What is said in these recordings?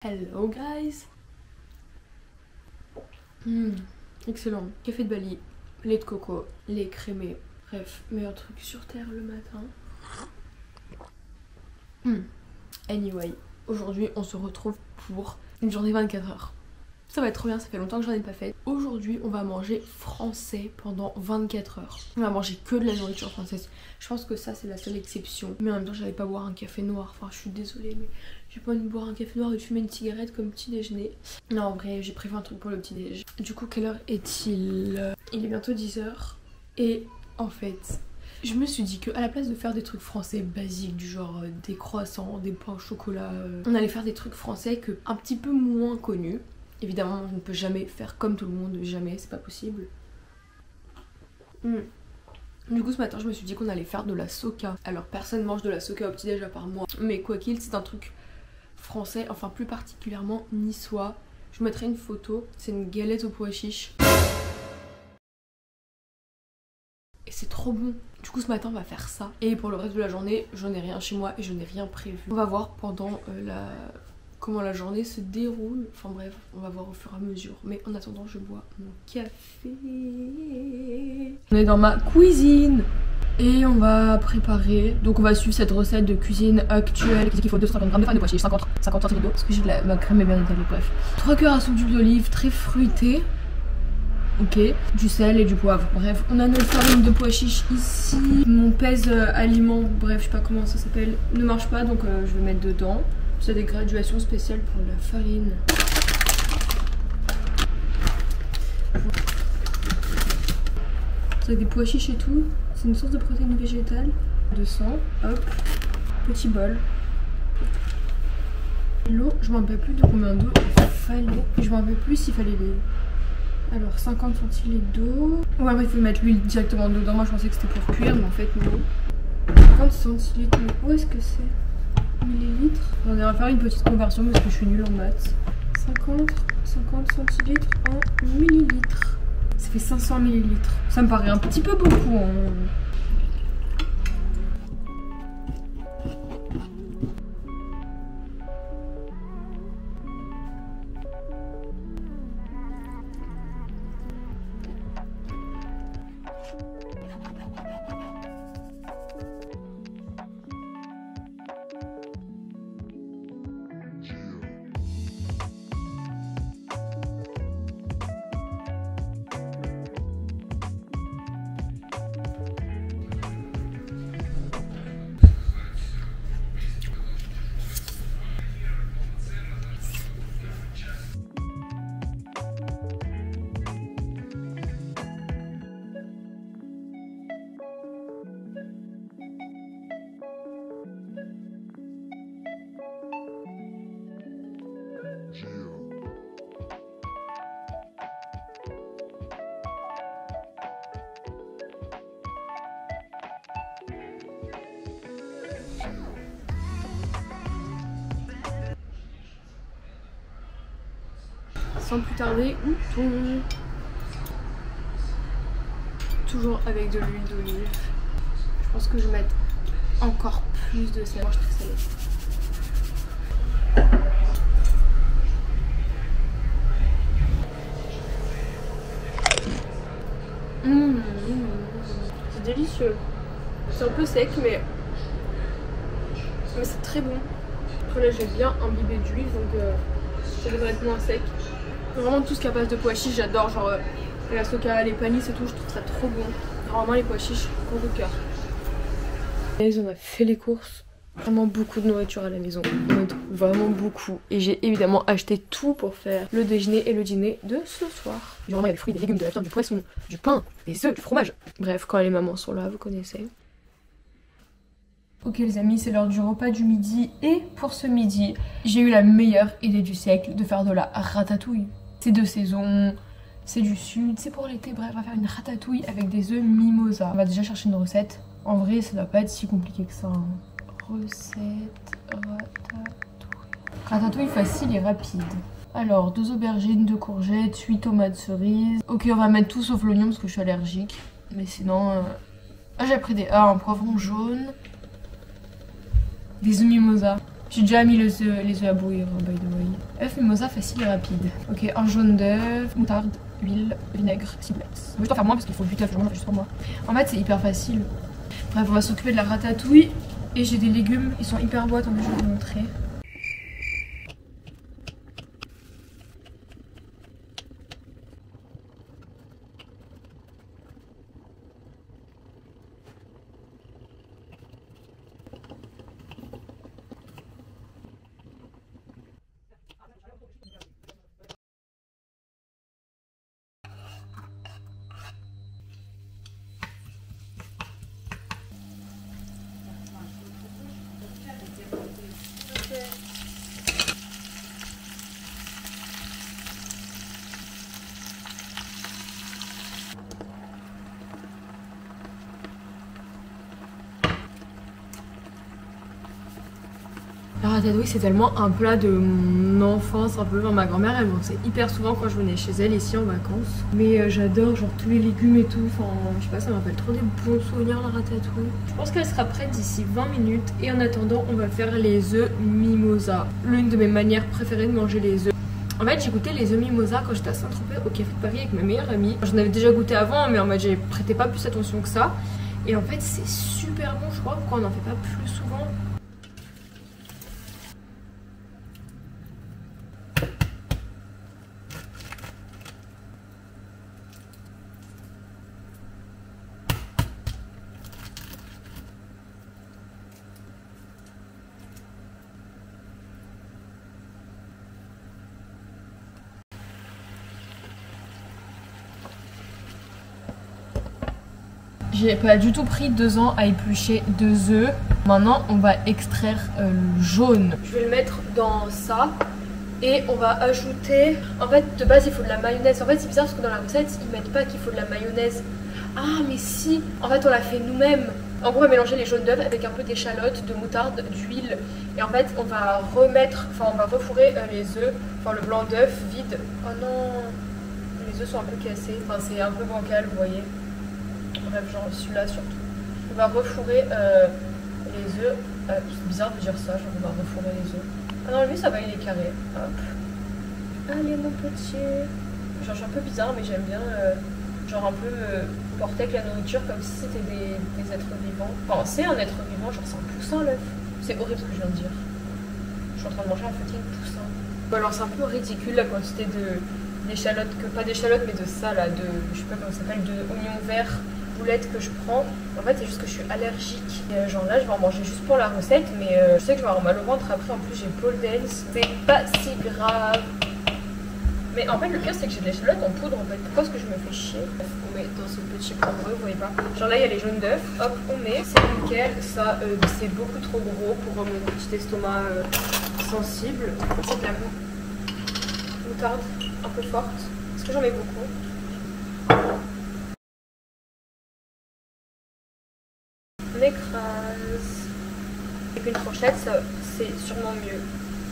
Hello guys. Excellent. Café de Bali, lait de coco, lait crémé. Bref, meilleur truc sur terre le matin. Anyway, aujourd'hui on se retrouve pour une journée 24 heures. Ça va être trop bien, ça fait longtemps que j'en ai pas fait. Aujourd'hui on va manger français pendant 24 heures. On va manger que de la nourriture française. Je pense que ça c'est la seule exception. Mais en même temps j'allais pas boire un café noir. Enfin je suis désolée mais j'ai pas envie de boire un café noir et de fumer une cigarette comme petit déjeuner. Non en vrai j'ai prévu un truc pour le petit déj. Du coup quelle heure est-il? Il est bientôt 10h. Et en fait je me suis dit qu'à la place de faire des trucs français basiques du genre des croissants, des pains au chocolat, on allait faire des trucs français un petit peu moins connus. Évidemment, je ne peux jamais faire comme tout le monde, jamais, c'est pas possible. Du coup, ce matin, je me suis dit qu'on allait faire de la soca. Alors, personne mange de la soca au petit-déj à part moi. Mais quoi qu'il, c'est un truc français, enfin plus particulièrement niçois. Je vous mettrai une photo, c'est une galette aux pois chiches. Et c'est trop bon. Du coup, ce matin, on va faire ça. Et pour le reste de la journée, je n'ai rien chez moi et je n'ai rien prévu. On va voir pendant comment la journée se déroule. Enfin bref, on va voir au fur et à mesure. Mais en attendant, je bois mon café. On est dans ma cuisine et on va préparer. Donc on va suivre cette recette de cuisine actuelle. Il faut 250 g de farine de pois chiches, 50 centilitres d'eau. Parce que ma crème est bien étalée, bref. 3 cuillères à soupe d'huile d'olive, très fruitée. Ok, du sel et du poivre. Bref, on a notre farine de pois chiches ici. Mon pèse aliment, bref, je sais pas comment ça s'appelle, ne marche pas donc je vais mettre dedans. C'est des graduations spéciales pour la farine. C'est des pois chiches et tout. C'est une source de protéines végétales. 200, hop, petit bol. L'eau, je m'en rappelle plus de combien d'eau il fallait. Je m'en rappelle plus s'il fallait les... Alors 50 centilitres d'eau. Ouais, après il faut mettre l'huile directement dedans. Moi je pensais que c'était pour cuire, mais en fait non. 50 centilitres, mais où est-ce que c'est? Millilitres. On va faire une petite conversion parce que je suis nulle en maths. 50 centilitres en millilitres. Ça fait 500 millilitres. Ça me paraît un petit peu beaucoup. Hein. Sans plus tarder, mouton. Toujours avec de l'huile d'olive. Je pense que je vais mettre encore plus de sel. Moi je suis salée. C'est délicieux. C'est un peu sec mais c'est très bon. Après là j'ai bien imbibé d'huile donc ça devrait être moins sec. Vraiment tout ce qui est à base de pois chiches j'adore, genre la soca, les panis et tout, je trouve ça trop bon. Vraiment les pois chiches, coup de cœur. On a fait les courses, vraiment beaucoup de nourriture à la maison, vraiment beaucoup. Et j'ai évidemment acheté tout pour faire le déjeuner et le dîner de ce soir. Genre il y a des fruits, des légumes, de la viande, du poisson, du pain, des œufs, du fromage. Bref, quand les mamans sont là, vous connaissez. Ok les amis, c'est l'heure du repas du midi et pour ce midi, j'ai eu la meilleure idée du siècle de faire de la ratatouille. C'est de saison, c'est du sud, c'est pour l'été, bref, on va faire une ratatouille avec des œufs mimosa. On va déjà chercher une recette. En vrai, ça doit pas être si compliqué que ça. Hein. Recette ratatouille. Ratatouille facile et rapide. Alors, 2 aubergines, 2 courgettes, 8 tomates cerises. Ok, on va mettre tout sauf l'oignon parce que je suis allergique. Mais sinon... Ah, j'ai pris un poivron jaune. Des œufs mimosa. J'ai déjà mis les œufs à bouillir, by the way. Œuf mimosa facile et rapide. Ok, un jaune d'œuf, moutarde, huile, vinaigre, ciboulette. Moi je dois faire moins parce qu'il faut 8 œufs, j'en fais juste pour moi. En fait c'est hyper facile. Bref, on va s'occuper de la ratatouille. Et j'ai des légumes, ils sont hyper beaux, attendez je vais vous montrer. La ratatouille c'est tellement un plat de mon enfance, un peu. Enfin, ma grand-mère elle mangeait hyper souvent quand je venais chez elle ici en vacances. Mais j'adore genre tous les légumes et tout, enfin je sais pas, ça me rappelle trop des bons souvenirs la ratatouille. Je pense qu'elle sera prête d'ici 20 minutes et en attendant on va faire les œufs mimosa. L'une de mes manières préférées de manger les œufs. En fait j'ai goûté les œufs mimosa quand j'étais à Saint-Tropez au Café de Paris avec ma meilleure amie. J'en avais déjà goûté avant mais en mode j'ai prêté pas plus attention que ça. Et en fait c'est super bon, je crois, pourquoi on n'en fait pas plus souvent. J'ai pas du tout pris 2 ans à éplucher 2 œufs. Maintenant, on va extraire le jaune. Je vais le mettre dans ça. Et on va ajouter... En fait, de base, il faut de la mayonnaise. En fait, c'est bizarre parce que dans la recette, ils mettent pas qu'il faut de la mayonnaise. Ah, mais si. En fait, on l'a fait nous-mêmes. En gros, on va mélanger les jaunes d'œufs avec un peu d'échalote, de moutarde, d'huile. Et en fait, on va remettre... Enfin, on va refourrer les œufs. Enfin, le blanc d'œuf vide. Oh non. Les œufs sont un peu cassés. Enfin, c'est un peu bancal, vous voyez. Bref, genre celui-là surtout. On va refourrer les œufs. C'est bizarre de dire ça, genre on va refourrer les œufs. Ah non, lui ça va, il est carré. Hop. Allez mon petit. Genre je suis un peu bizarre, mais j'aime bien genre un peu porter avec la nourriture comme si c'était des êtres vivants. Enfin, c'est un être vivant, genre c'est un poussin l'œuf. C'est horrible ce que je viens de dire. Je suis en train de manger un fucking poussin. Bon, alors c'est un peu ridicule la quantité d'échalotes, pas d'échalotes mais de ça là, de je sais pas comment ça s'appelle, de oignons verts. Que je prends, en fait c'est juste que je suis allergique et genre là je vais en manger juste pour la recette mais je sais que je vais avoir mal au ventre après, en plus j'ai pole dance, c'est pas si grave. Mais en fait le pire c'est que j'ai de l'échalote en poudre en fait, pourquoi est-ce que je me fais chier? On met dans ce petit pommeau, vous voyez pas, genre là il y a les jaunes d'œufs, hop on met, c'est nickel, ça c'est beaucoup trop gros pour mon petit estomac sensible. C'est de la moutarde un peu forte, parce que j'en mets beaucoup. On écrase. Avec une fourchette, c'est sûrement mieux.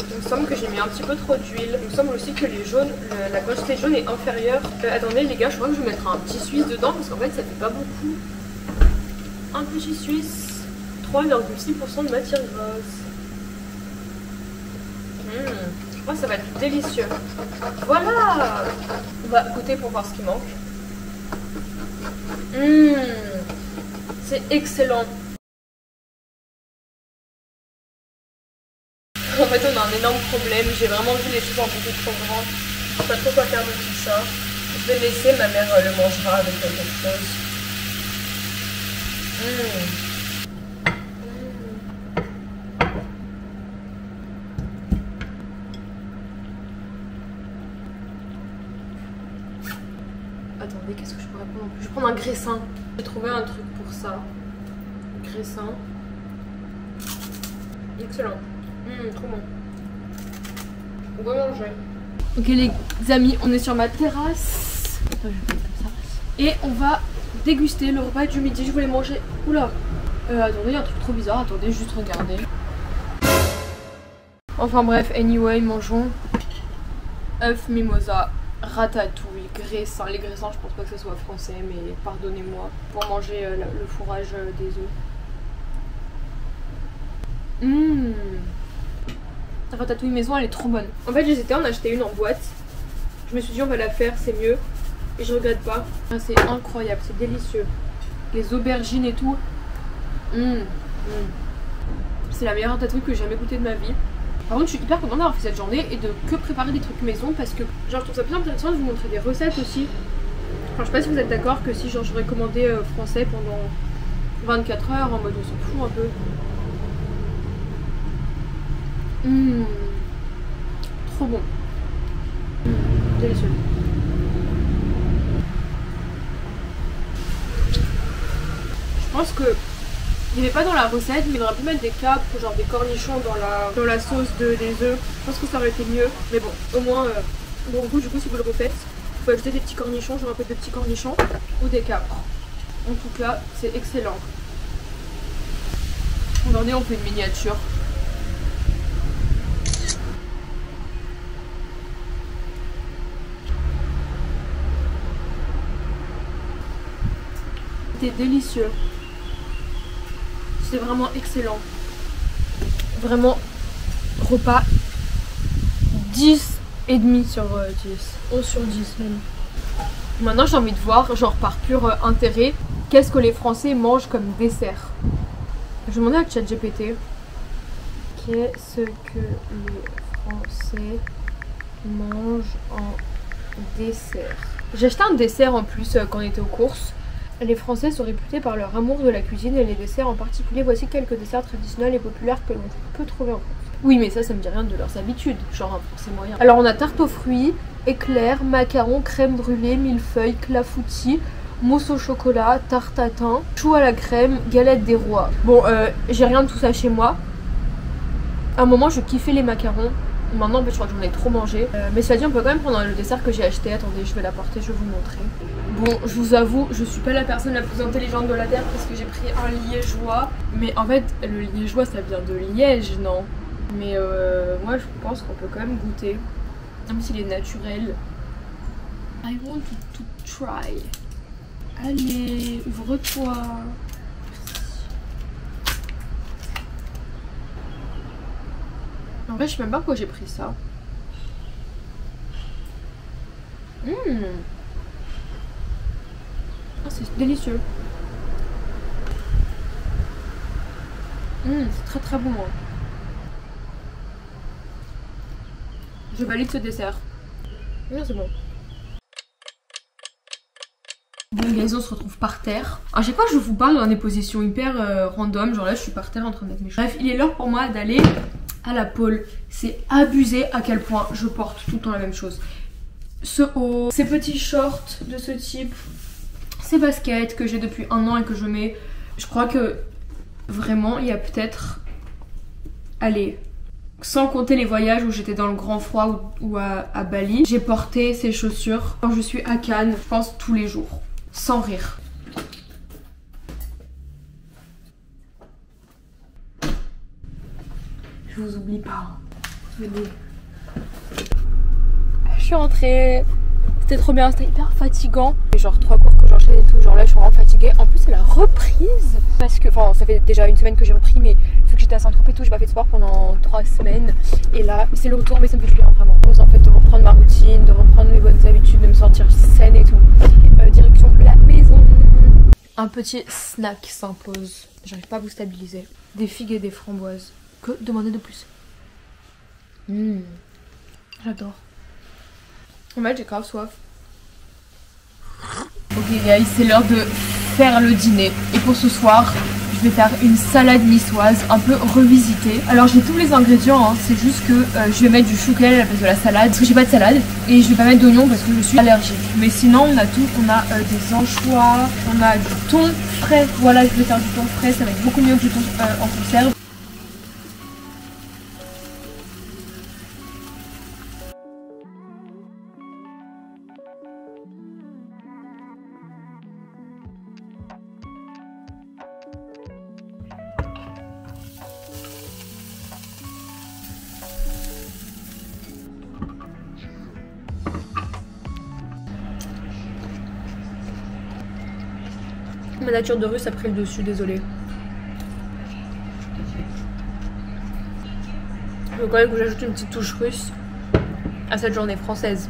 Il me semble que j'ai mis un petit peu trop d'huile. Il me semble aussi que les jaunes, la quantité de jaune est inférieure. Attendez les gars, je crois que je vais mettre un petit suisse dedans parce qu'en fait ça fait pas beaucoup. Un petit suisse, 3,6% de matière grasse. Je crois que ça va être délicieux. Voilà. On va goûter pour voir ce qui manque. C'est excellent. En fait on a un énorme problème, j'ai vraiment vu les choses en beaucoup trop grand. Je sais pas trop quoi faire de tout ça. Je vais le laisser, ma mère le mangera avec quelque chose. Attendez, qu'est-ce que je pourrais prendre en plus? Je vais prendre un graissin. J'ai trouvé un truc pour ça. Graissin. Excellent. Trop bon. On va manger. Ok les amis, on est sur ma terrasse. Attends, je vais faire comme ça. Et on va déguster le repas du midi. Je voulais manger. Oula. Attendez, il y a un truc trop bizarre. Attendez, juste regardez. Enfin bref, anyway, mangeons. Œuf mimosa, ratatouille, graissin. Les graissins, je pense pas que ce soit français, mais pardonnez-moi. Pour manger le fourrage des œufs. La ratatouille maison, elle est trop bonne. En fait, j'hésitais à en acheter une en boîte. Je me suis dit, on va la faire, c'est mieux. Et je regrette pas. Ah, c'est incroyable, c'est délicieux. Les aubergines et tout. C'est la meilleure ratatouille que j'ai jamais goûtée de ma vie. Par contre, je suis hyper contente d'avoir fait cette journée et de que préparer des trucs maison parce que genre je trouve ça plus intéressant de vous montrer des recettes aussi. Enfin, je sais pas si vous êtes d'accord que si genre j'aurais commandé français pendant 24 heures en mode on s'en fout un peu. Trop bon. Délicieux. Je pense que il n'y avait pas dans la recette, mais il aurait pu mettre des capres, genre des cornichons dans la sauce des œufs. Je pense que ça aurait été mieux. Mais bon, au moins, bon goût, du coup, si vous le refaites, vous pouvez ajouter des petits cornichons, genre un peu de petits cornichons ou des capres. En tout cas, c'est excellent. Regardez, on fait une miniature. C'était délicieux. C'est vraiment excellent. Vraiment repas 10 et demi sur 10. 11 sur 10 même. Maintenant j'ai envie de voir, genre par pur intérêt, qu'est-ce que les Français mangent comme dessert. Je vais demander à ChatGPT. Qu'est-ce que les Français mangent en dessert? J'ai acheté un dessert en plus quand on était aux courses. Les Français sont réputés par leur amour de la cuisine et les desserts en particulier. Voici quelques desserts traditionnels et populaires que l'on peut trouver en France. Oui, mais ça me dit rien de leurs habitudes, genre un Français moyen. Alors on a tarte aux fruits, éclairs, macarons, crème brûlée, millefeuille, clafoutis, mousse au chocolat, tarte tatin, chou à la crème, galette des rois. Bon, j'ai rien de tout ça chez moi. À un moment, je kiffais les macarons. Maintenant, en fait, je crois que j'en ai trop mangé. Mais cela dit, on peut quand même prendre le dessert que j'ai acheté. Attendez, je vais l'apporter, je vais vous montrer. Bon, je vous avoue, je suis pas la personne la plus intelligente de la Terre parce que j'ai pris un liégeois. Mais en fait, le liégeois, ça vient de Liège, non? Mais moi, je pense qu'on peut quand même goûter. Même s'il est naturel. I want to try. Allez, ouvre-toi. En vrai, je sais même pas pourquoi j'ai pris ça. Ah, c'est délicieux. C'est très très bon. Je valide ce dessert. C'est bon. Bon guys, on se retrouve par terre. À chaque fois je vous parle dans des positions hyper random. Genre là je suis par terre en train d'être méchante. Bref, il est l'heure pour moi d'aller à la pôle. C'est abusé à quel point je porte tout le temps la même chose. Ce haut, ces petits shorts de ce type, ces baskets que j'ai depuis 1 an et que je mets. Je crois que vraiment il y a peut-être, allez, sans compter les voyages où j'étais dans le grand froid ou à Bali, j'ai porté ces chaussures quand je suis à Cannes, je pense tous les jours, sans rire. Je vous oublie pas. Je suis rentrée. C'était trop bien, c'était hyper fatigant. Et genre 3 cours que j'enchaîne et tout, genre là je suis vraiment fatiguée. En plus c'est la reprise. Parce que, enfin ça fait déjà 1 semaine que j'ai repris, mais vu que j'étais à Saint-Tropez et tout, j'ai pas fait de sport pendant 3 semaines. Et là c'est le retour, mais ça me fait du bien vraiment. En fait de reprendre ma routine, de reprendre mes bonnes habitudes, de me sentir saine et tout. Et, direction la maison. Un petit snack s'impose. J'arrive pas à vous stabiliser. Des figues et des framboises. Que demander de plus? J'adore. En fait j'ai grave soif. Ok guys, c'est l'heure de faire le dîner. Et pour ce soir, je vais faire une salade niçoise un peu revisitée. Alors j'ai tous les ingrédients, hein, c'est juste que je vais mettre du chou-quel à la place de la salade. Parce que j'ai pas de salade. Et je vais pas mettre d'oignon parce que je suis allergique. Mais sinon on a tout, on a des anchois, on a du thon frais. Voilà, je vais faire du thon frais, ça va être beaucoup mieux que du thon en conserve. Ma nature de russe a pris le dessus, désolée. Je veux quand même que j'ajoute une petite touche russe à cette journée française.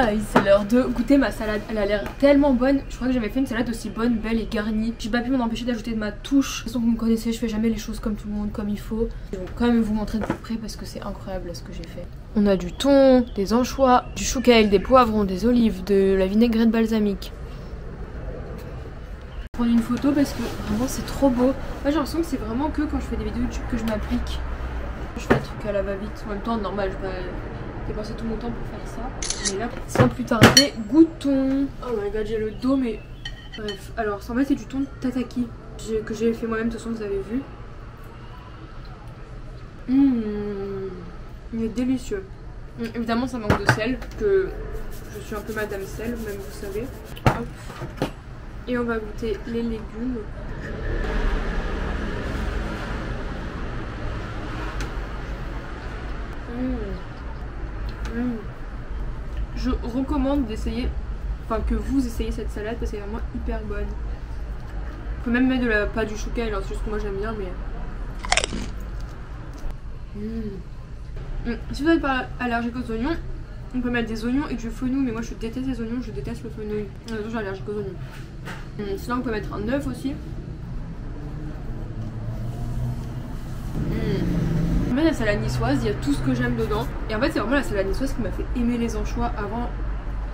Ah oui, c'est l'heure de goûter ma salade. Elle a l'air tellement bonne. Je crois que j'avais fait une salade aussi bonne, belle et garnie. J'ai pas pu m'en empêcher d'ajouter de ma touche. De toute façon, vous me connaissez, je fais jamais les choses comme tout le monde, comme il faut. Je vais quand même vous montrer de plus près parce que c'est incroyable ce que j'ai fait. On a du thon, des anchois, du chou kale, des poivrons, des olives, de la vinaigrette balsamique. Je vais prendre une photo parce que vraiment c'est trop beau. Moi j'ai l'impression que c'est vraiment que quand je fais des vidéos YouTube que je m'applique. Je fais des trucs à la va-vite. En même temps, normal, je vais pas dépenser tout mon temps pour faire ça. Mais là, sans plus tarder, goûtons. Oh my god, j'ai le dos, mais bref. Alors, en fait, c'est du thon tataki que j'ai fait moi-même. De toute façon, vous avez vu. Il est délicieux. Évidemment, ça manque de sel, que je suis un peu madame sel, même vous savez. Hop. Et on va goûter les légumes. Je recommande d'essayer, enfin que vous essayez cette salade parce qu'elle est vraiment hyper bonne. On peut même mettre de la pâte du chou kale, c'est juste que moi j'aime bien, mais si vous n'êtes pas allergique aux oignons, on peut mettre des oignons et du fenouil, mais moi je déteste les oignons, je déteste le fenouil. Je suis allergique aux oignons. Sinon on peut mettre un œuf aussi. En fait, la salade niçoise, il y a tout ce que j'aime dedans. Et en fait, c'est vraiment la salade niçoise qui m'a fait aimer les anchois. Avant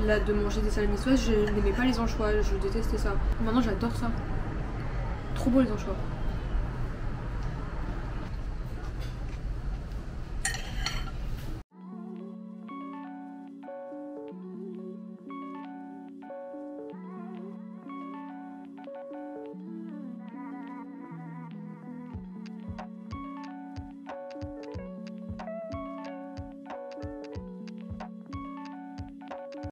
de manger des salades niçoises, je n'aimais pas les anchois, je détestais ça. Maintenant, j'adore ça. Trop beau les anchois.